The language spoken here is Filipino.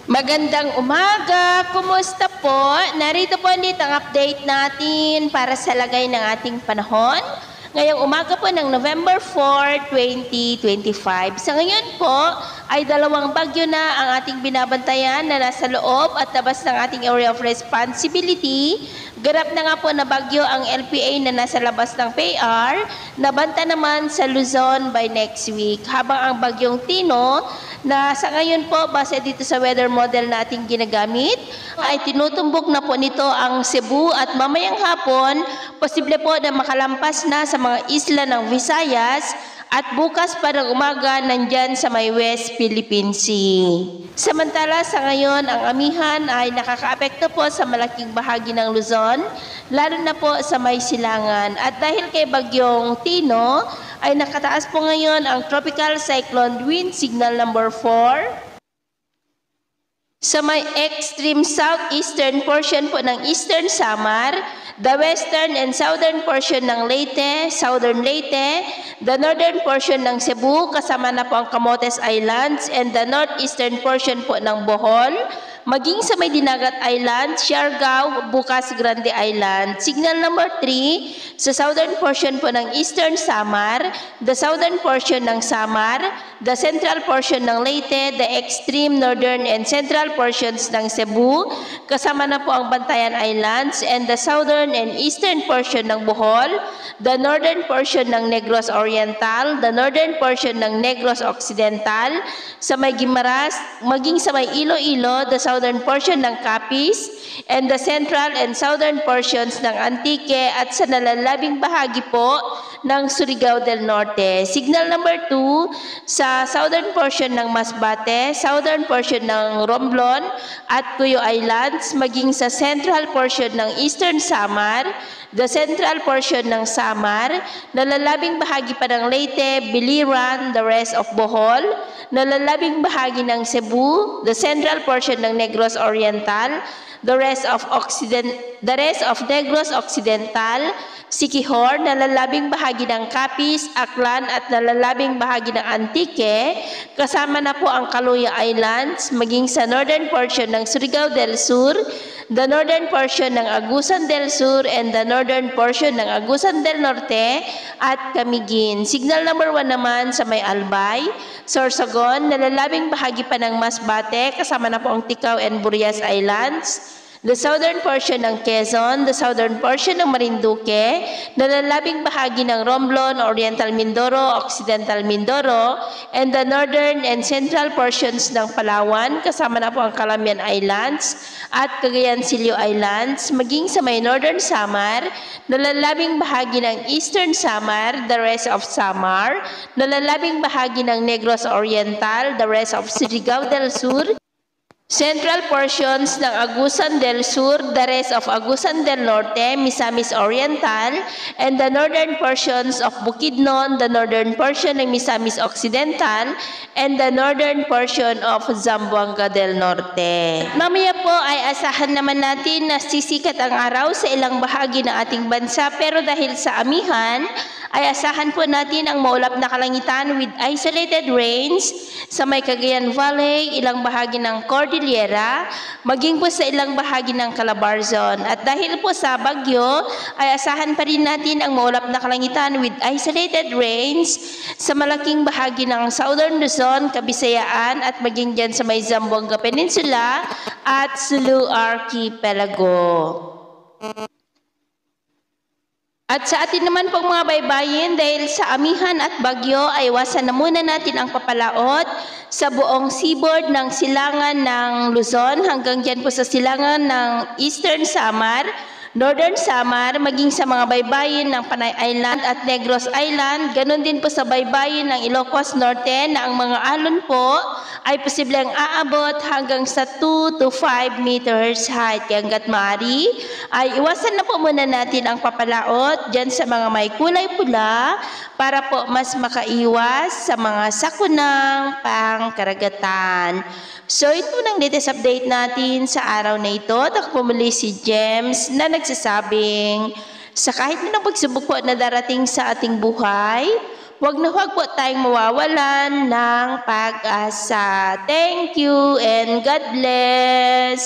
Magandang umaga! Kumusta po? Narito po ulit ang update natin para sa lagay ng ating panahon. Ngayong umaga po ng November 4, 2025. Sa ngayon po ay dalawang bagyo na ang ating binabantayan na nasa loob at labas ng ating area of responsibility. Ganap na nga po na bagyo ang LPA na nasa labas ng PAR. Nabanta naman sa Luzon by next week. Habang ang bagyong Tino na sa ngayon po, base dito sa weather model nating ginagamit, ay tinutumbok na po nito ang Cebu at mamayang hapon, posible po na makalampas na sa mga isla ng Visayas at bukas pa ng umaga nandyan sa may West Philippine Sea. Samantala sa ngayon, ang amihan ay nakakaapekto po sa malaking bahagi ng Luzon, lalo na po sa may silangan. At dahil kay bagyong Tino, ay nakataas po ngayon ang Tropical Cyclone Wind Signal number 4 sa may extreme southeastern portion po ng Eastern Samar, the western and southern portion ng Leyte, southern Leyte, the northern portion ng Cebu, kasama na po ang Camotes Islands, and the northeastern portion po ng Bohol, maging sa may Dinagat Island, Siargao, Bukas Grande Island. Signal number 3, sa southern portion po ng Eastern Samar, the southern portion ng Samar, the central portion ng Leyte, the extreme northern and central portions ng Cebu, kasama na po ang Bantayan Islands, and the southern and eastern portion ng Bohol, the northern portion ng Negros Oriental, the northern portion ng Negros Occidental, sa may Guimaras, maging sa may Iloilo, the southern portion ng Capiz, and the central and southern portions ng Antique at sa nalalabing bahagi po ng Surigao del Norte. Signal number 2, sa southern portion ng Masbate, southern portion ng Romblon at Cuyo Islands, maging sa central portion ng Eastern Samar, the central portion ng Samar, nalalabing bahagi pa ng Leyte, Biliran, the rest of Bohol, nalalabing bahagi ng Cebu, the central portion ng Negros Oriental, the rest of Negros Occidental, Siquijor, nalalabing bahagi ng Capiz, Aklan at nalalabing bahagi ng Antique, kasama na po ang Caluya Islands, maging sa northern portion ng Surigao del Sur, the northern portion ng Agusan del Sur and the northern portion ng Agusan del Norte at Camiguin. Signal number 1 naman sa may Albay, Sorsogon, nalalabing bahagi pa ng Masbate, kasama na po ang Ticao and Burias Islands, the southern portion ng Quezon, the southern portion ng Marinduque, nalalabing bahagi ng Romblon, Oriental Mindoro, Occidental Mindoro, and the northern and central portions ng Palawan, kasama na po ang Calamian Islands at Cagayan Silio Islands, maging sa may northern Samar, nalalabing bahagi ng Eastern Samar, the rest of Samar, nalalabing bahagi ng Negros Oriental, the rest of Surigao del Sur, central portions ng Agusan del Sur, the rest of Agusan del Norte, Misamis Oriental, and the northern portions of Bukidnon, the northern portion ng Misamis Occidental, and the northern portion of Zamboanga del Norte. Mamaya po ay asahan naman natin na sisikat ang araw sa ilang bahagi ng ating bansa, pero dahil sa amihan, ay asahan po natin ang maulap na kalangitan with isolated rains sa may Cagayan Valley, ilang bahagi ng Cordillera, maging po sa ilang bahagi ng Calabarzon. At dahil po sa bagyo, ay asahan pa rin natin ang maulap na kalangitan with isolated rains sa malaking bahagi ng Southern Luzon, Kabisayaan at maging dyan sa may Zamboanga Peninsula at Sulu Archipelago. At sa atin naman pong mga baybayin, dahil sa amihan at bagyo ay iwasan na muna natin ang papalaot sa buong seaboard ng silangan ng Luzon hanggang dyan po sa silangan ng Eastern Samar, Northern Samar, maging sa mga baybayin ng Panay Island at Negros Island, ganun din po sa baybayin ng Ilocos Norte na ang mga alon po ay posibleng aabot hanggang sa 2 to 5 meters height. Kaya hanggat maaari, ay iwasan na po muna natin ang papalaot dyan sa mga may kulay pula para po mas makaiwas sa mga sakunang pangkaragatan. So ito nang latest update natin sa araw na ito. Ako muli si James na nagsasabing sa kahit na pagsubok po na darating sa ating buhay, Huwag na huwag po tayong mawawalan ng pag-asa. Thank you and God bless.